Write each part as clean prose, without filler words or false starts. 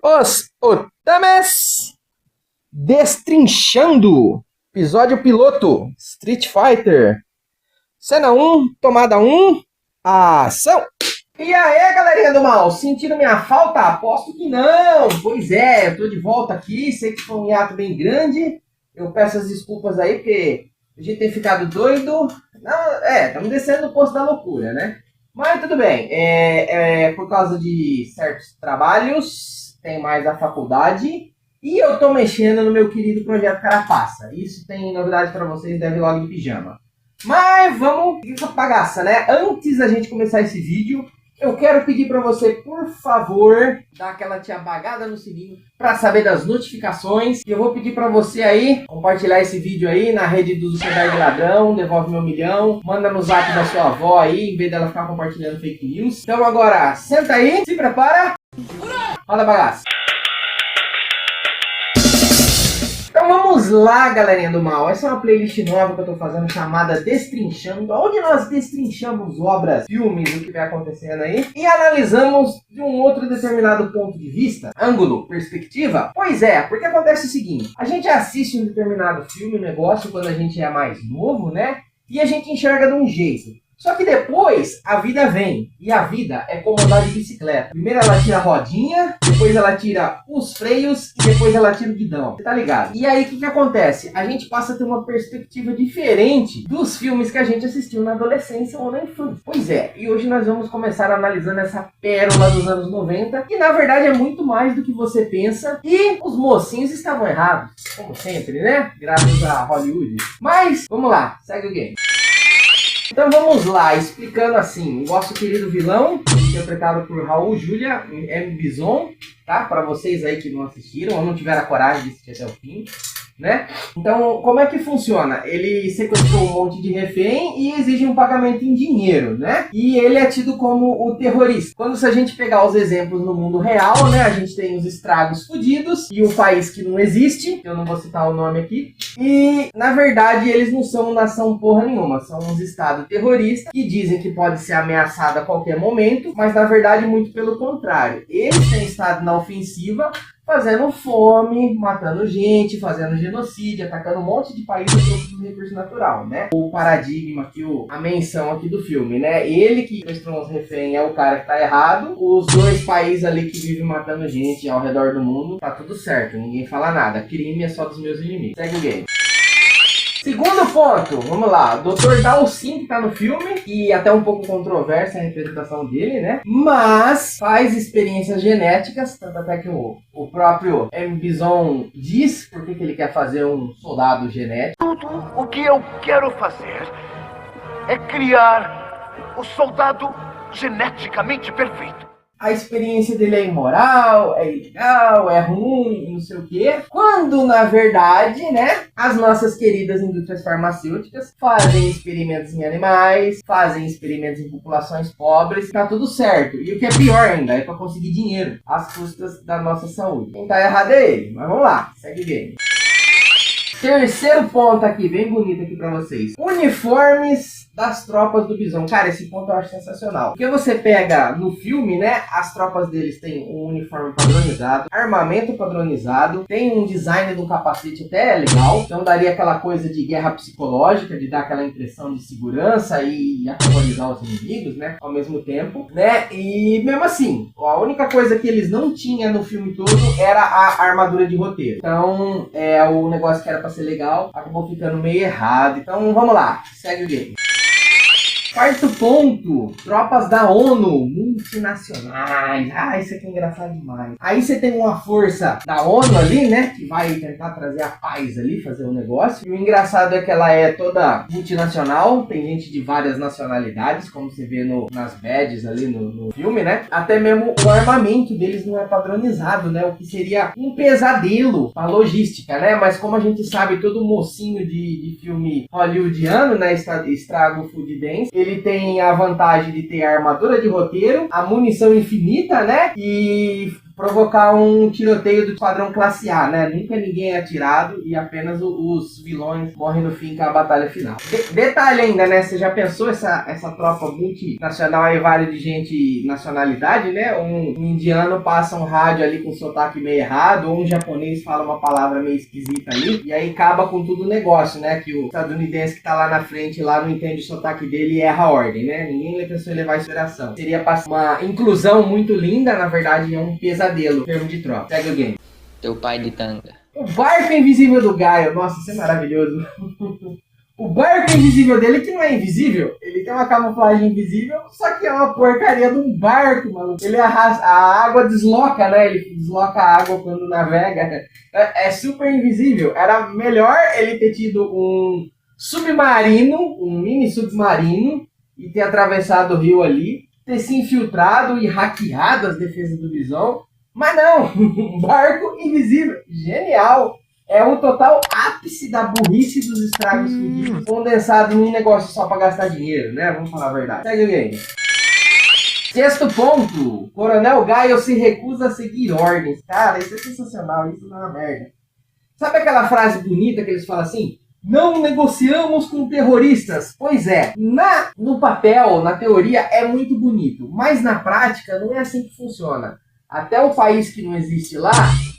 Os Otames destrinchando. Episódio piloto. Street Fighter. Cena 1, tomada 1. Ação! E aí, galerinha do mal? Sentiram minha falta? Aposto que não. Pois é, eu tô de volta aqui. Sei que foi um hiato bem grande. Eu peço as desculpas aí, porque a gente tem ficado doido. Não, estamos descendo no poço da loucura, né? Mas tudo bem. Por causa de certos trabalhos, tem mais a faculdade. E eu tô mexendo no meu querido projeto Carapaça. Isso tem novidade pra vocês, deve logo de pijama. Mas vamos com essa bagaça, né? Antes da gente começar esse vídeo, eu quero pedir pra você, por favor, dar aquela tia bagada no sininho pra saber das notificações. E eu vou pedir pra você aí, compartilhar esse vídeo aí na rede do Cenário de Ladrão, devolve meu milhão, manda no zap da sua avó aí, em vez dela ficar compartilhando fake news. Então agora, senta aí, se prepara, roda a bagaça. Então vamos lá, galerinha do mal. Essa é uma playlist nova que eu tô fazendo chamada Destrinchando, onde nós destrinchamos obras, filmes, o que vai acontecendo aí, e analisamos de um outro determinado ponto de vista, ângulo, perspectiva. Pois é, porque acontece o seguinte, a gente assiste um determinado filme, negócio, quando a gente é mais novo, né? E a gente enxerga de um jeito. Só que depois a vida vem, e a vida é como andar de bicicleta. Primeiro ela tira a rodinha, depois ela tira os freios e depois ela tira o guidão. Você tá ligado? E aí o que acontece? A gente passa a ter uma perspectiva diferente dos filmes que a gente assistiu na adolescência ou na infância. Pois é, e hoje nós vamos começar analisando essa pérola dos anos 90, que na verdade é muito mais do que você pensa, e os mocinhos estavam errados, como sempre, né? Graças a Hollywood. Mas, vamos lá, segue o game. Então vamos lá, explicando assim, o nosso querido vilão, interpretado por Raul Julia, M. Bison, tá? Para vocês aí que não assistiram ou não tiveram a coragem de assistir até o fim, né? Então, como é que funciona? Ele sequestrou um monte de refém e exige um pagamento em dinheiro, né? E ele é tido como o terrorista. Quando se a gente pegar os exemplos no mundo real, né? A gente tem os estragos fudidos e o país que não existe, eu não vou citar o nome aqui. E, na verdade, eles não são nação porra nenhuma. São uns estados terroristas que dizem que pode ser ameaçado a qualquer momento, mas, na verdade, muito pelo contrário. Eles têm estado na ofensiva, fazendo fome, matando gente, fazendo genocídio, atacando um monte de países com recurso natural, né? O paradigma aqui, a menção aqui do filme, né? Ele que sequestrou os reféns é o cara que tá errado. Os dois países ali que vivem matando gente ao redor do mundo, tá tudo certo, ninguém fala nada. Crime é só dos meus inimigos. Segue o game. Segundo ponto, vamos lá, Dr. Dhalsim que tá no filme, e até um pouco controversa a representação dele, né? Mas faz experiências genéticas, tanto até que o próprio M. Bison diz por que ele quer fazer um soldado genético. Tudo o que eu quero fazer é criar o soldado geneticamente perfeito. A experiência dele é imoral, é ilegal, é ruim, não sei o quê. Quando, na verdade, né, as nossas queridas indústrias farmacêuticas fazem experimentos em animais, fazem experimentos em populações pobres, tá tudo certo. E o que é pior ainda, é pra conseguir dinheiro, às custas da nossa saúde. Quem tá errado é ele, mas vamos lá, segue o game. Terceiro ponto aqui, bem bonito aqui pra vocês. Uniformes das tropas do Bison. Cara, esse ponto eu acho sensacional. Porque você pega no filme, né? As tropas deles têm um uniforme padronizado, armamento padronizado, tem um design do capacete até legal. Então daria aquela coisa de guerra psicológica, de dar aquela impressão de segurança e aterrorizar os inimigos, né? Ao mesmo tempo, né? E mesmo assim, a única coisa que eles não tinham no filme todo era a armadura de roteiro. Então, o negócio que era pra ser legal acabou ficando meio errado. Então vamos lá, segue o game. Quarto ponto, tropas da ONU, multinacionais. Ah, isso aqui é engraçado demais. Aí você tem uma força da ONU ali, né, que vai tentar trazer a paz ali, fazer um negócio. E o engraçado é que ela é toda multinacional, tem gente de várias nacionalidades, como você vê nas badges ali no filme, né. Até mesmo o armamento deles não é padronizado, né, o que seria um pesadelo pra logística, né. Mas como a gente sabe, todo mocinho de filme hollywoodiano, né, estrago food dance, ele tem a vantagem de ter a armadura de roteiro, a munição infinita, né? E provocar um tiroteio do Esquadrão Classe A, né? Nunca ninguém é atirado e apenas os vilões morrem no fim com a batalha final. Detalhe ainda, né? Você já pensou essa tropa multinacional aí, várias de gente nacionalidade, né? Um indiano passa um rádio ali com sotaque meio errado, ou um japonês fala uma palavra meio esquisita ali, e aí acaba com tudo o negócio, né? Que o estadunidense que tá lá na frente lá não entende o sotaque dele e erra a ordem, né? Ninguém pensou em levar isso em consideração. Seria uma inclusão muito linda, na verdade é um pesadelo, termo de troca. Segue o game. Teu pai de tanga. O barco invisível do Gaio, nossa, isso é maravilhoso. O barco invisível dele, que não é invisível, ele tem uma camuflagem invisível, só que é uma porcaria de um barco, maluco. Ele arrasta, a água desloca, né? Ele desloca a água quando navega. É super invisível. Era melhor ele ter tido um submarino, um mini submarino, e ter atravessado o rio ali, ter se infiltrado e hackeado as defesas do Bison. Mas não, um barco invisível. Genial. É o total ápice da burrice dos estragos fudidos, condensado num negócio só pra gastar dinheiro, né? Vamos falar a verdade. Segue o game. Sexto ponto. Coronel Gaio se recusa a seguir ordens. Cara, isso é sensacional. Isso não é uma merda. Sabe aquela frase bonita que eles falam assim? Não negociamos com terroristas. Pois é, no papel, na teoria, é muito bonito. Mas na prática, não é assim que funciona. Até o país que não existe lá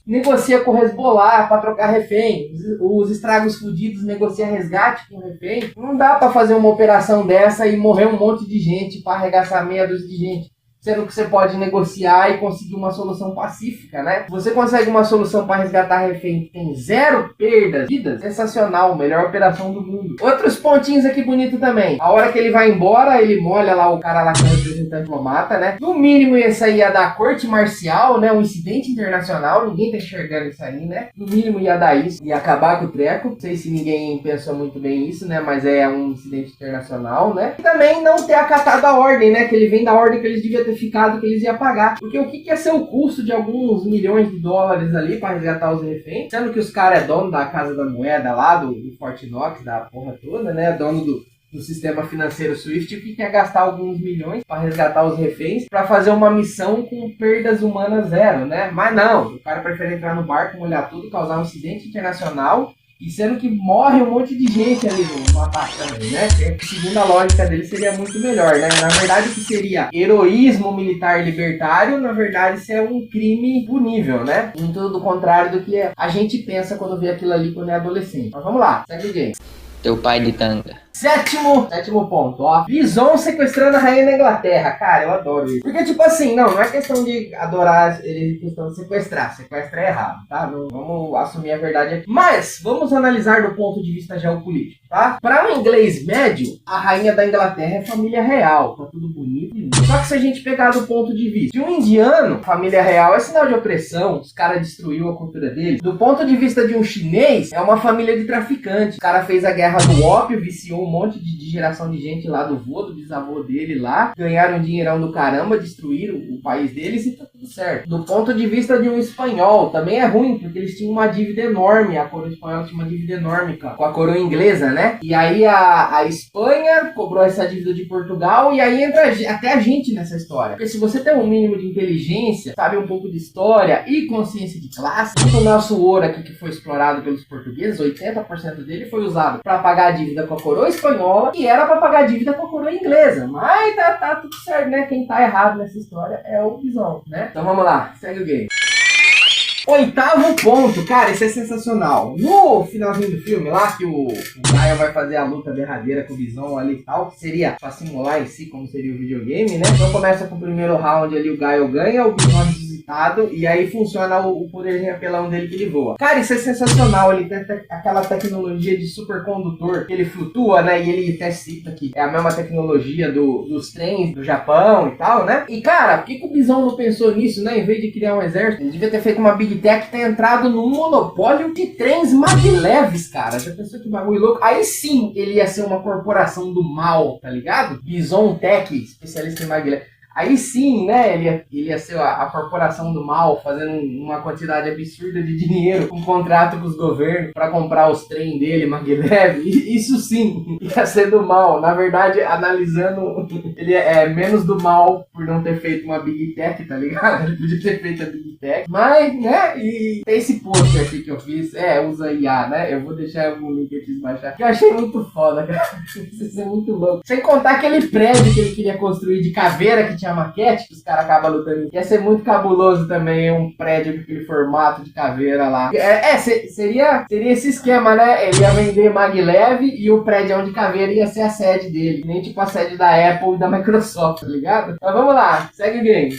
negocia com o Hezbollah para trocar refém. Os estragos fudidos negociam resgate com o refém. Não dá para fazer uma operação dessa e morrer um monte de gente para arregaçar meia dúzia de gente. Sendo que você pode negociar e conseguir uma solução pacífica, né? Você consegue uma solução para resgatar refém que tem 0 perdas de vidas, sensacional, melhor operação do mundo. Outros pontinhos aqui bonito também. A hora que ele vai embora, ele molha lá o cara lá que é o representante mata, né? No mínimo isso aí ia dar corte marcial, né? Um incidente internacional, ninguém tá enxergando isso aí, né? No mínimo ia dar isso, ia acabar com o treco. Não sei se ninguém pensou muito bem isso, né? Mas é um incidente internacional, né? E também não ter acatado a ordem, né? Que ele vem da ordem que eles deviam ter ficado, que eles iam pagar. Porque o que ia ser o custo de alguns milhões de dólares ali para resgatar os reféns? Sendo que os caras é dono da Casa da Moeda lá, do Fort Knox, da porra toda, né? Dono do sistema financeiro Swift, o que quer gastar alguns milhões para resgatar os reféns, para fazer uma missão com perdas humanas 0, né? Mas não, o cara prefere entrar no barco, molhar tudo, causar um incidente internacional, e sendo que morre um monte de gente ali no atacando, né? Segundo a lógica dele, seria muito melhor, né? Na verdade, o que seria heroísmo militar libertário, na verdade, isso é um crime punível, né? Muito do contrário do que a gente pensa quando vê aquilo ali quando é adolescente. Mas vamos lá, segue o game. Teu pai de tanga. Sétimo ponto, ó. Bison sequestrando a rainha da Inglaterra. Cara, eu adoro isso. Porque, tipo assim, não é questão de adorar ele, é questão de sequestrar. Sequestrar é errado, tá? Não, vamos assumir a verdade aqui. Mas, vamos analisar do ponto de vista geopolítico, tá? Para um inglês médio, a rainha da Inglaterra é família real. Tá tudo bonito e lindo. Só que se a gente pegar do ponto de vista de um indiano, família real é sinal de opressão. Os caras destruiu a cultura deles. Do ponto de vista de um chinês, é uma família de traficantes. O cara fez a guerra do ópio, viciou um monte de geração de gente lá, do vô, do bisavô dele lá, ganharam um dinheirão do caramba, destruíram o país deles e tá tudo certo. Do ponto de vista de um espanhol, também é ruim, porque eles tinham uma dívida enorme, a coroa espanhola tinha uma dívida enorme com a coroa inglesa, né? E aí a Espanha cobrou essa dívida de Portugal, e aí entra até a gente nessa história. Porque se você tem um mínimo de inteligência, sabe um pouco de história e consciência de classe, o nosso ouro aqui que foi explorado pelos portugueses, 80% dele foi usado para pagar a dívida com a coroa espanhola, e era para pagar a dívida com a coroa inglesa. Mas tá tudo certo, né? Quem tá errado nessa história é o Bison, né? Então vamos lá, segue o game. 8º ponto, cara, isso é sensacional. No finalzinho do filme lá, que o Gaio vai fazer a luta derradeira com o Bison ali e tal, que seria pra simular em si como seria o videogame, né? Então começa com o primeiro round ali, o Gaio ganha, o Bison ressuscitado, e aí funciona o poderzinho apelão dele que ele voa. Cara, isso é sensacional, ele tem aquela tecnologia de supercondutor, que ele flutua, né? E ele até cita que é a mesma tecnologia dos trens do Japão e tal, né? E cara, por que o Bison não pensou nisso, né? Em vez de criar um exército, ele devia ter feito uma Big Tech, ter entrado num monopólio de trens magleves, cara. Já pensou que bagulho louco? Aí sim, ele ia ser uma corporação do mal, tá ligado? Bison Tech, especialista em maglev. aí sim, né, ele ia ser a corporação do mal, fazendo uma quantidade absurda de dinheiro, um contrato com os governos para comprar os trem dele, Maglev. Isso sim, ia ser do mal. Na verdade, analisando, ele é menos do mal por não ter feito uma Big Tech, tá ligado? Ele podia ter feito a Big Tech. Mas, né, e tem esse post aqui que eu fiz, usa IA, né? Eu vou deixar o link aqui pra baixar. Que eu achei muito foda, cara. Isso é muito louco. Sem contar aquele prédio que ele queria construir de caveira, que tinha maquete, que os caras acabam lutando. Ia ser muito cabuloso também, um prédio com aquele formato de caveira lá. Seria esse esquema, né? Ele ia vender Maglev e o prédio de caveira ia ser a sede dele. Nem tipo a sede da Apple e da Microsoft, tá ligado? Mas vamos lá, segue o game.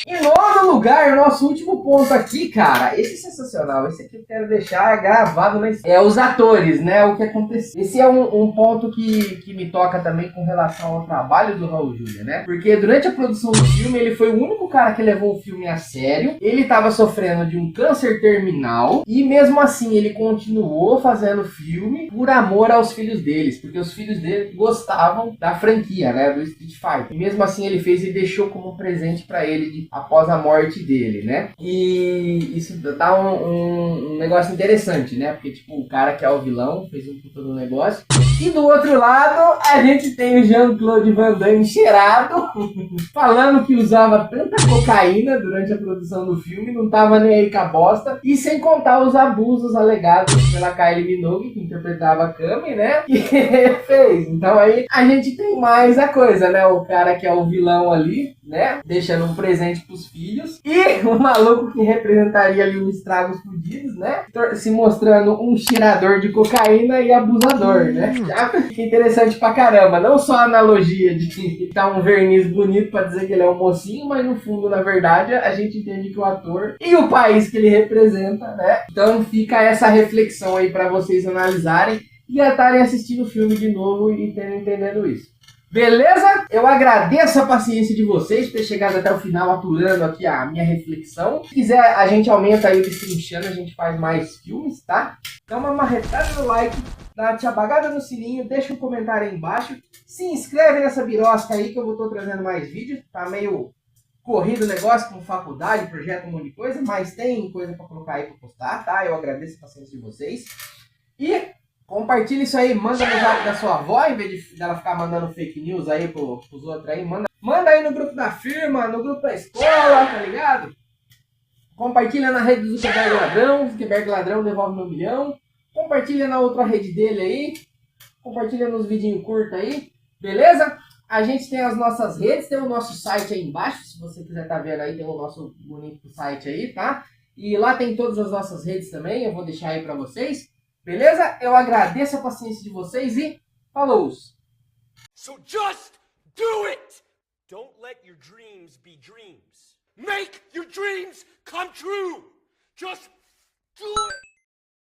Em nono lugar, o nosso último ponto aqui, cara, esse é sensacional, esse aqui eu quero deixar gravado na história. Os atores, né, o que aconteceu. Esse é um ponto que me toca também com relação ao trabalho do Raul Julia, né, porque durante a produção do filme, ele foi o único cara que levou o filme a sério, ele tava sofrendo de um câncer terminal, e mesmo assim ele continuou fazendo filme por amor aos filhos deles, porque os filhos dele gostavam da franquia, né, do Street Fighter, e mesmo assim ele fez e deixou como presente pra ele após a morte dele, né? E isso dá um negócio interessante, né? Porque, tipo, o cara que é o vilão fez um puta do negócio. E do outro lado, a gente tem o Jean-Claude Van Damme cheirado, falando que usava tanta cocaína durante a produção do filme, não tava nem aí com a bosta. E sem contar os abusos alegados pela Kylie Minogue, que interpretava a Kami, né? Que fez. Então aí a gente tem mais a coisa, né? O cara que é o vilão ali, né? Deixando um presente pros filhos. E o maluco que representaria ali um estragos fudidos, né? Se mostrando um cheirador de cocaína e abusador, né? Já fica interessante pra caramba. Não só a analogia de dar um verniz bonito pra dizer que ele é um mocinho, mas no fundo, na verdade, a gente entende que o ator e o país que ele representa, né? Então fica essa reflexão aí pra vocês analisarem e estarem assistindo o filme de novo e entendendo isso. Beleza? Eu agradeço a paciência de vocês por ter chegado até o final aturando aqui a minha reflexão. Se quiser, a gente aumenta aí o destrinchando, a gente faz mais filmes, tá? Dá uma marretada no like, dá uma tchabagada no sininho, deixa um comentário aí embaixo. Se inscreve nessa birosca aí que eu vou estar trazendo mais vídeos. Tá meio corrido o negócio com faculdade, projeto, um monte de coisa, mas tem coisa pra colocar aí pra postar, tá? Eu agradeço a paciência de vocês. E compartilha isso aí, manda no zap da sua avó, em vez de ela ficar mandando fake news aí pros outros aí, manda aí no grupo da firma, no grupo da escola, tá ligado? Compartilha na rede do Zuckerberg Ladrão, Zuckerberg Ladrão devolve meu milhão. Compartilha na outra rede dele aí, compartilha nos vidinhos curtos aí, beleza? A gente tem as nossas redes, tem o nosso site aí embaixo, se você quiser tá vendo aí, tem o nosso bonito site aí, tá? E lá tem todas as nossas redes também, eu vou deixar aí pra vocês. Beleza? Eu agradeço a paciência de vocês e falou! So just do it! Don't let your dreams be dreams. Make your dreams come true! Just do it!